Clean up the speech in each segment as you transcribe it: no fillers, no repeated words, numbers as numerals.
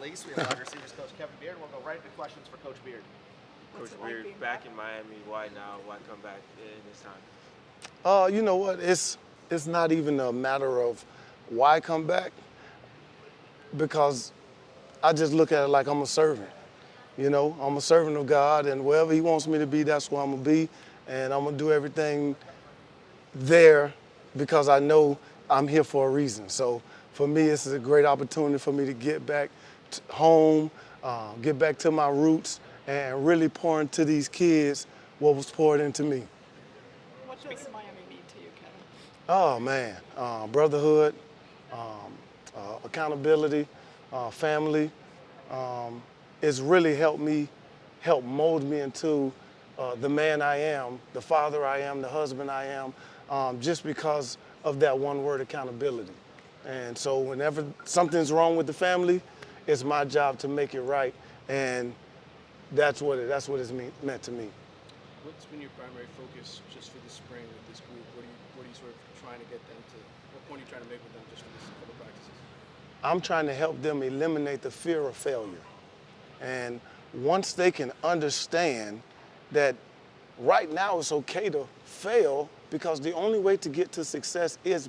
not least, we have wide receivers coach Kevin Beard. We'll go right into questions for Coach Beard. Coach Beard, back in Miami, why now? Why come back in this time? You know what? It's not even a matter of why come back, because I just look at it like I'm a servant. You know, I'm a servant of God, and wherever He wants me to be, that's where I'm gonna be, and I'm gonna do everything there because I know I'm here for a reason. So for me, this is a great opportunity for me to get back home, get back to my roots, and really pour into these kids what was poured into me. What does Miami mean to you, Kevin? Oh man, brotherhood, accountability, family. It's really helped mold me into the man I am, the father I am, the husband I am, just because of that one word, accountability. And so whenever something's wrong with the family, it's my job to make it right, and that's what it's meant to me. What's been your primary focus just for the spring with this group? What are you sort of trying to get them to? What point are you trying to make with them just for this couple practices? I'm trying to help them eliminate the fear of failure. And once they can understand that right now it's okay to fail, because the only way to get to success is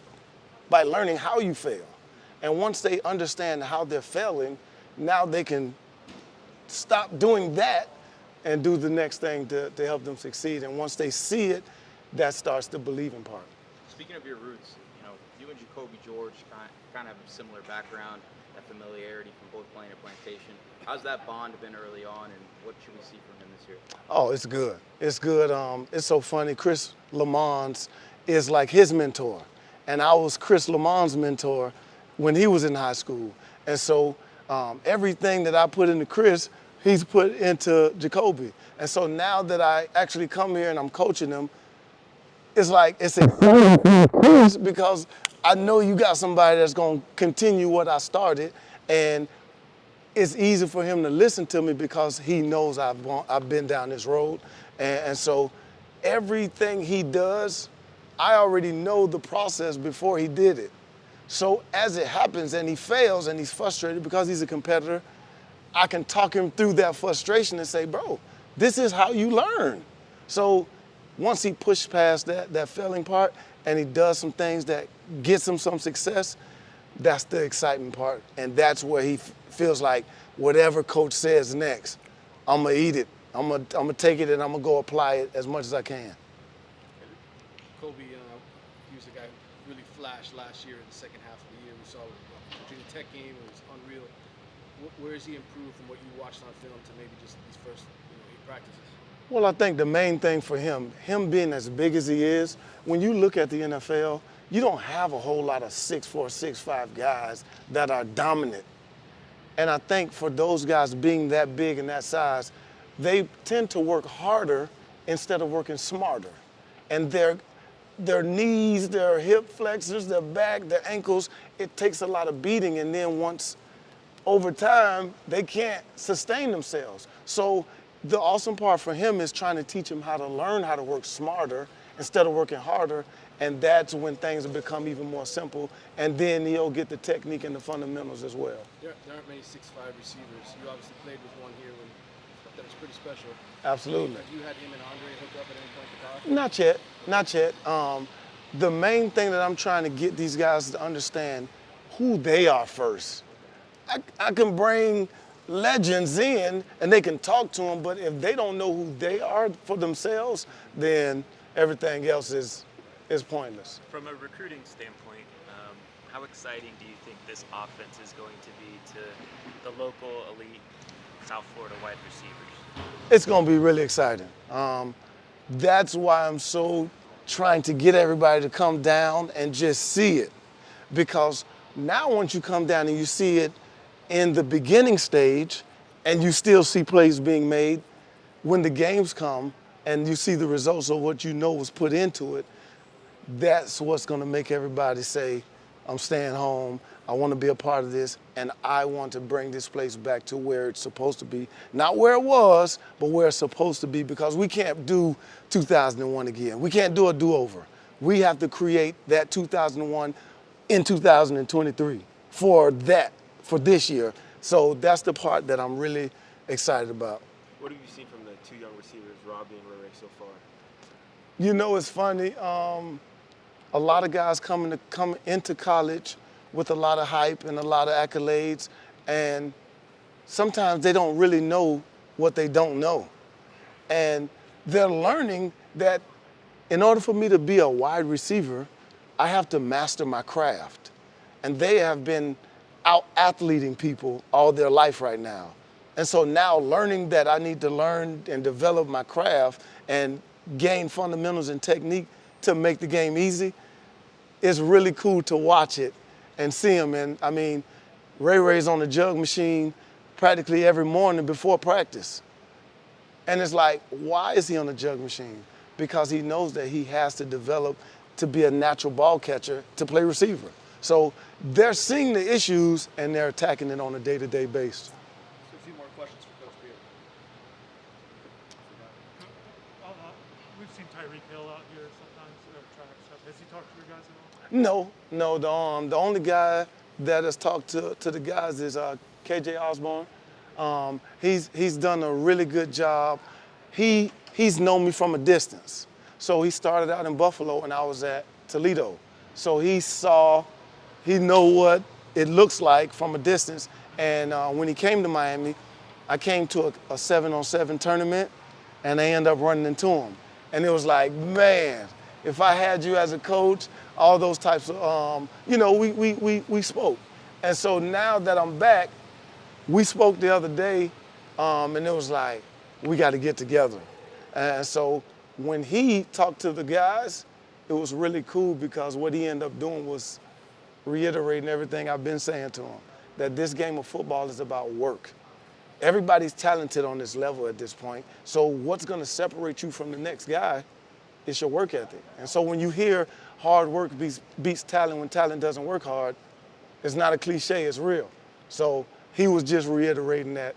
by learning how you fail. And once they understand how they're failing, now they can stop doing that and do the next thing to help them succeed. And once they see it, that starts the believing part. Speaking of your roots, you and Jacoby George kind of have a similar background, that familiarity from both playing at Plantation. How's that bond been early on, and what should we see from him this year? Oh, it's good. It's good. It's so funny. Chris Lamons is like his mentor, and I was Chris Lamons' mentor when he was in high school. And so everything that I put into Chris, he's put into Jacoby. And so now that I actually come here and I'm coaching him, it's like it's exciting because I know you got somebody that's going to continue what I started, and it's easy for him to listen to me because he knows I've been down this road. And so everything he does, I already know the process before he did it. So as it happens and he fails and he's frustrated because he's a competitor, I can talk him through that frustration and say, bro, this is how you learn. So once he pushed past that failing part and he does some things that gets him some success, that's the exciting part. And that's where he feels like whatever coach says next, I'm gonna eat it. I'm gonna take it and I'm gonna go apply it as much as I can. Kobe, he was a guy who really flashed last year in the second half of the year. We saw the Virginia Tech game, it was unreal. Where has he improved from what you watched on film to maybe just these first 8 practices? Well, I think the main thing for him being as big as he is, when you look at the NFL, you don't have a whole lot of 6'4", 6'5" guys that are dominant. And I think for those guys being that big and that size, they tend to work harder instead of working smarter. And their knees, their hip flexors, their back, their ankles, it takes a lot of beating. And then once over time, they can't sustain themselves. So the awesome part for him is trying to teach him how to learn how to work smarter instead of working harder. And that's when things will become even more simple. And then he'll get the technique and the fundamentals as well. There aren't many 6'5" receivers. You obviously played with one here that was pretty special. Absolutely. Have you had him and Andre hooked up at any point in the past? Not yet. The main thing that I'm trying to get these guys to understand who they are first. I can bring legends in and they can talk to them, but if they don't know who they are for themselves, then everything else is pointless. From a recruiting standpoint, how exciting do you think this offense is going to be to the local elite South Florida wide receivers? It's going to be really exciting. That's why I'm so trying to get everybody to come down and just see it. Because now once you come down and you see it in the beginning stage and you still see plays being made, when the games come and you see the results of what you know was put into it, that's what's going to make everybody say, I'm staying home, I want to be a part of this, and I want to bring this place back to where it's supposed to be. Not where it was, but where it's supposed to be, because we can't do 2001 again. We can't do a do-over. We have to create that 2001 in 2023 for this year, So that's the part that I'm really excited about. What have you seen from the two young receivers, Robbie and Ray, so far? You know, it's funny. A lot of guys come into college with a lot of hype and a lot of accolades, and sometimes they don't really know what they don't know. And they're learning that in order for me to be a wide receiver, I have to master my craft. And they have been out-athleting people all their life right now. And so now learning that I need to learn and develop my craft and gain fundamentals and technique to make the game easy, it's really cool to watch it and see him. And I mean, Ray's on the jug machine practically every morning before practice. And it's like, why is he on the jug machine? Because he knows that he has to develop to be a natural ball catcher to play receiver. So they're seeing the issues and they're attacking it on a day-to-day basis. So a few more questions for Coach Beard. We've seen Tyreek Hill out here sometimes at track stuff. Has he talked to your guys at all? No. The only guy that has talked to the guys is KJ Osborne. He's done a really good job. He's known me from a distance. So he started out in Buffalo and I was at Toledo. So he know what it looks like from a distance. And when he came to Miami, I came to a 7-on-7 tournament and I ended up running into him. And it was like, man, if I had you as a coach, all those types of, we spoke. And so now that I'm back, we spoke the other day, and it was like, we got to get together. And so when he talked to the guys, it was really cool because what he ended up doing was reiterating everything I've been saying to him, that this game of football is about work. Everybody's talented on this level at this point, so what's going to separate you from the next guy is your work ethic. And so when you hear hard work beats talent when talent doesn't work hard, it's not a cliche, it's real. So he was just reiterating that.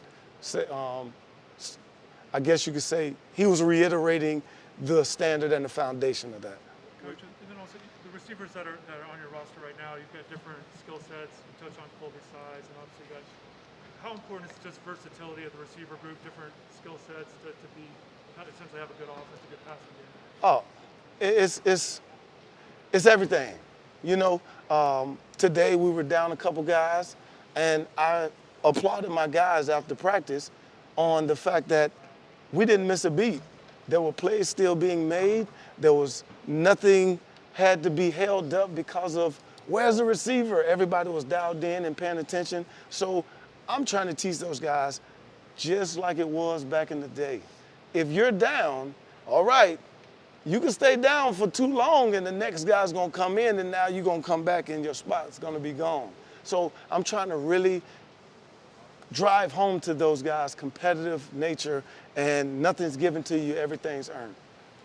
I guess you could say he was reiterating the standard and the foundation of that. Coach, and then also the receivers that are on your roster right now, you've got different skill sets. You touch on Colby's size, and obviously you guys. How important is just versatility of the receiver group, different skill sets to essentially have a good offense, a good passing game? Oh, it's everything. You know, today we were down a couple guys, and I applauded my guys after practice on the fact that we didn't miss a beat. There were plays still being made. There was nothing had to be held up because of where's the receiver? Everybody was dialed in and paying attention. So I'm trying to teach those guys just like it was back in the day. If you're down, all right, you can stay down for too long and the next guy's gonna come in and now you're gonna come back and your spot's gonna be gone. So I'm trying to really drive home to those guys competitive nature and nothing's given to you, everything's earned.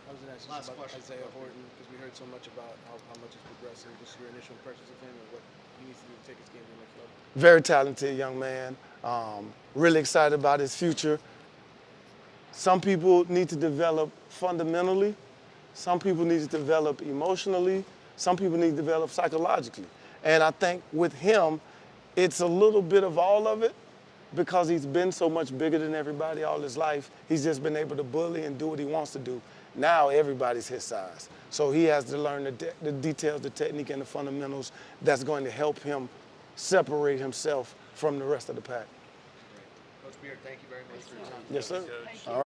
I was going to ask you Last about question. Isaiah Horton because we heard so much about how much he's progressing. Just your initial impressions of him and what he needs to do to take his game to the next level. Very talented young man. Really excited about his future. Some people need to develop fundamentally. Some people need to develop emotionally. Some people need to develop psychologically. And I think with him, it's a little bit of all of it because he's been so much bigger than everybody all his life. He's just been able to bully and do what he wants to do. Now everybody's his size. So he has to learn the details, the technique, and the fundamentals that's going to help him separate himself from the rest of the pack. Coach Beard, thank you very much for your time. Yes, sir. Coach. All right.